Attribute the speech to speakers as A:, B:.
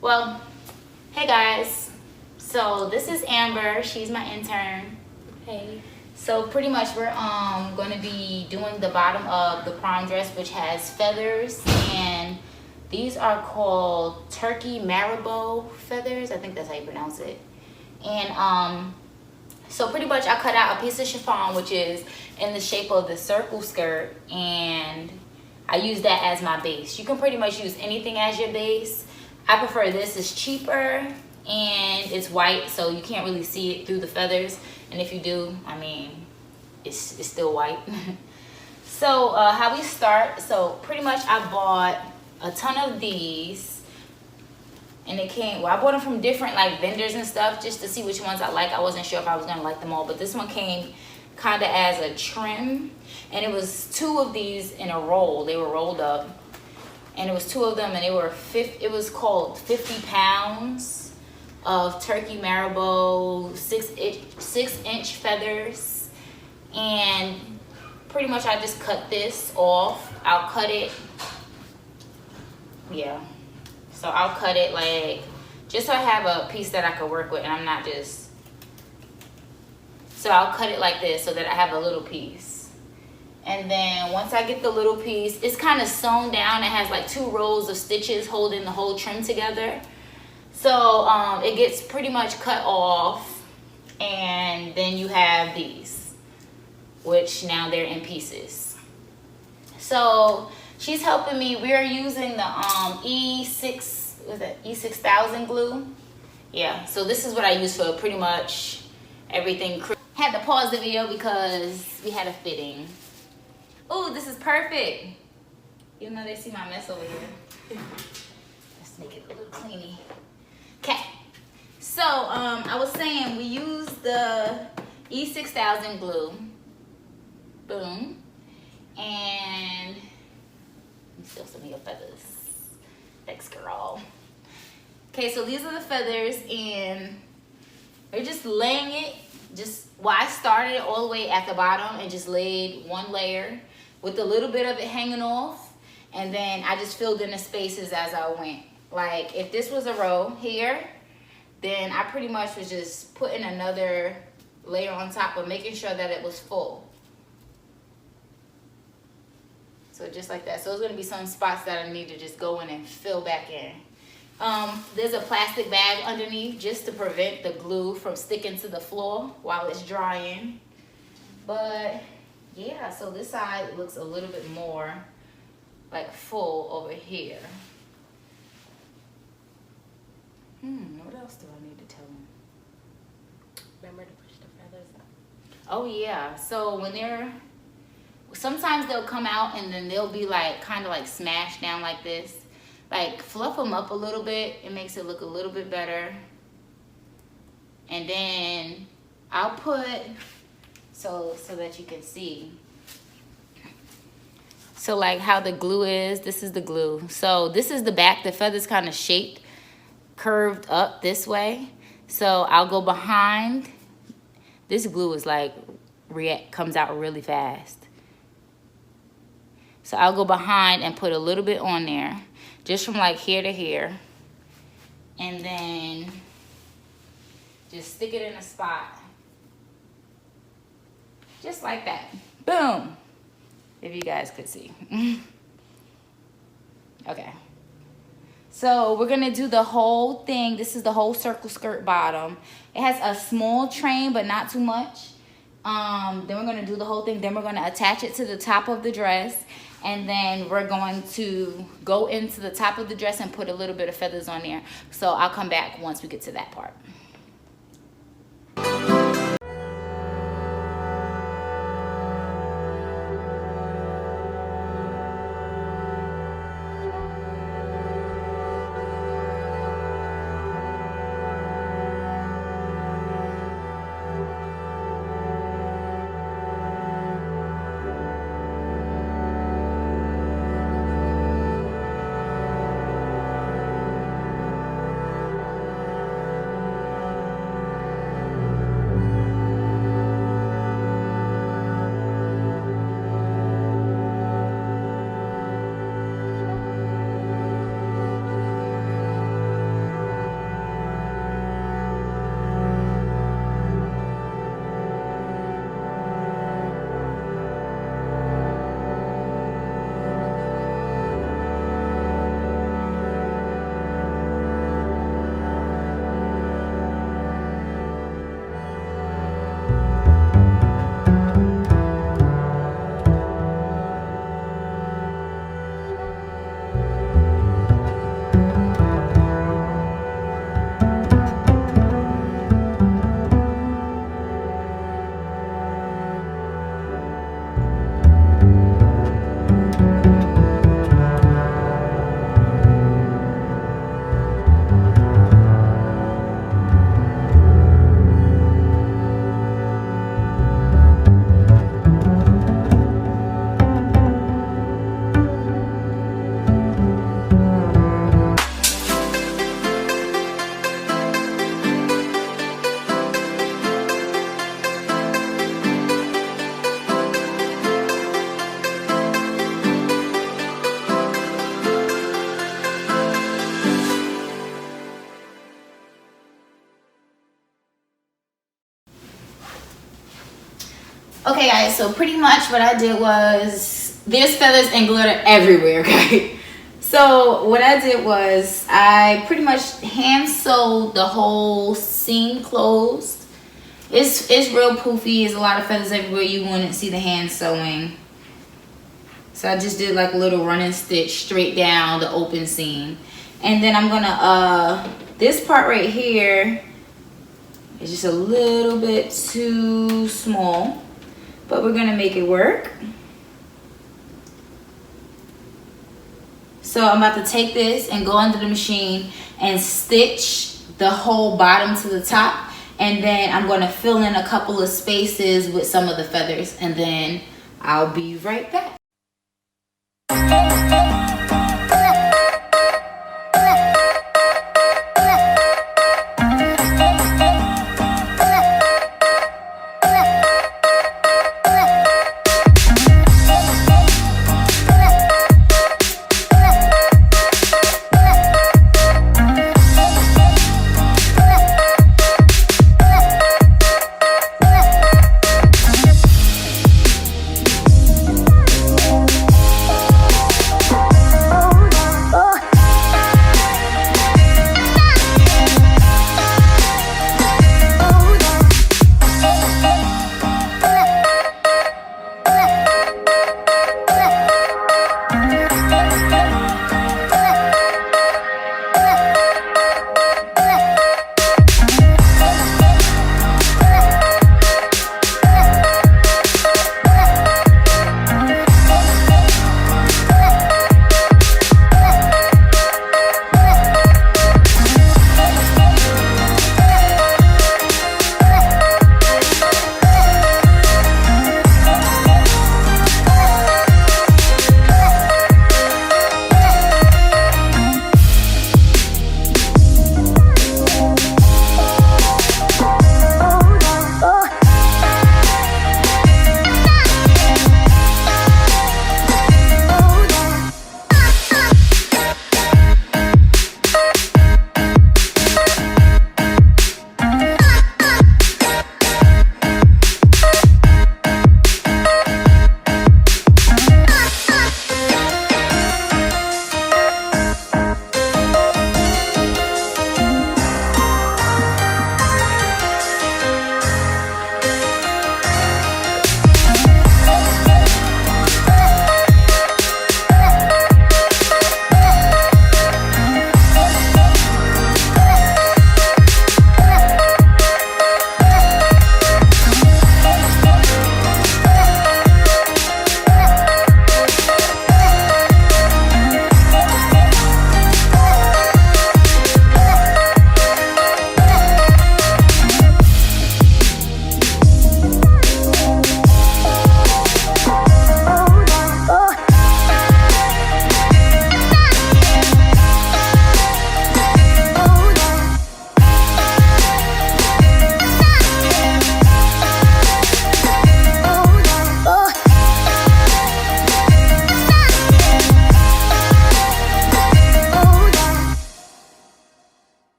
A: Well, hey guys. So this is Amber. She's my intern.
B: Hey.
A: So pretty much we're going to be doing the bottom of the prom dress, which has feathers, and these are called turkey marabou feathers. I think that's how you pronounce it. And so pretty much I cut out a piece of chiffon, which is in the shape of the circle skirt, and I use that as my base. You can pretty much use anything as your base. I prefer this. It's cheaper and it's white, so you can't really see it through the feathers. And if you do, I mean, it's still white. So how we start, so pretty much I bought a ton of these, and it came, well, I bought them from different like vendors and stuff just to see which ones I like. I wasn't sure if I was gonna like them all, but this one came kind of as a trim, and it was 2 of these in a roll. They were rolled up, and it was 2 of them, and they were it was called 50 pounds of turkey marabou 6-inch feathers. And pretty much I just cut this off. I'll cut it, yeah, so I'll cut it like just so I have a piece that I can work with, and I'm not just, so I'll cut it like this so that I have a little piece. And then once I get the little piece, it's kind of sewn down. It has like 2 rows of stitches holding the whole trim together. So it gets pretty much cut off, and then you have these, which now they're in pieces. So she's helping me. We are using the E6000 glue. Yeah, so this is what I use for pretty much everything. Had to pause the video because we had a fitting. Oh, this is perfect. Even though they see my mess over here. Let's make it a little cleany. Okay, so I was saying we use the E6000 glue. Boom. And still some of your feathers. Thanks, girl. Okay, so these are the feathers, and we're just laying it. Well, I started it all the way at the bottom and just laid 1 layer with a little bit of it hanging off, and then I just filled in the spaces as I went. Like if this was a row here, then I pretty much was just putting another layer on top, but making sure that it was full. So just like that. So there's gonna be some spots that I need to just go in and fill back in. There's a plastic bag underneath just to prevent the glue from sticking to the floor while it's drying. But yeah, so this side looks a little bit more like full over here. What else do I need to tell them?
B: Remember to push the feathers up.
A: Oh yeah, so when sometimes they'll come out and then they'll be like kind of like smashed down like this. Like fluff them up a little bit. It makes it look a little bit better. And then I'll put, so that you can see. So like how the glue is, this is the glue. So this is the back, the feather's kind of shaped, curved up this way. So I'll go behind. This glue is like, comes out really fast. So I'll go behind and put a little bit on there, just from like here to here. And then just stick it in a spot. Just like that. Boom. If you guys could see. Okay. So we're gonna do the whole thing. This is the whole circle skirt bottom. It has a small train, but not too much. Then we're gonna do the whole thing. Then we're gonna attach it to the top of the dress. And then we're going to go into the top of the dress and put a little bit of feathers on there. So I'll come back once we get to that part. Okay guys, so pretty much what I did was, there's feathers and glitter everywhere, okay? So what I did was I pretty much hand sewed the whole seam closed. It's real poofy, there's a lot of feathers everywhere, you wouldn't see the hand sewing. So I just did like a little running stitch straight down the open seam. And then I'm gonna, this part right here is just a little bit too small, but we're gonna make it work. So I'm about to take this and go under the machine and stitch the whole bottom to the top. And then I'm gonna fill in a couple of spaces with some of the feathers, and then I'll be right back.